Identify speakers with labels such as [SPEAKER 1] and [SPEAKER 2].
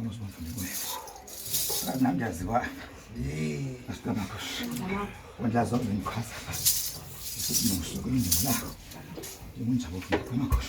[SPEAKER 1] kama usifanye wewe. Na ndiazi wa. Asikama kush. Wala zote ni kasa. Sisi ni msoko ni mwana. Ni mwenye sababu kama kush.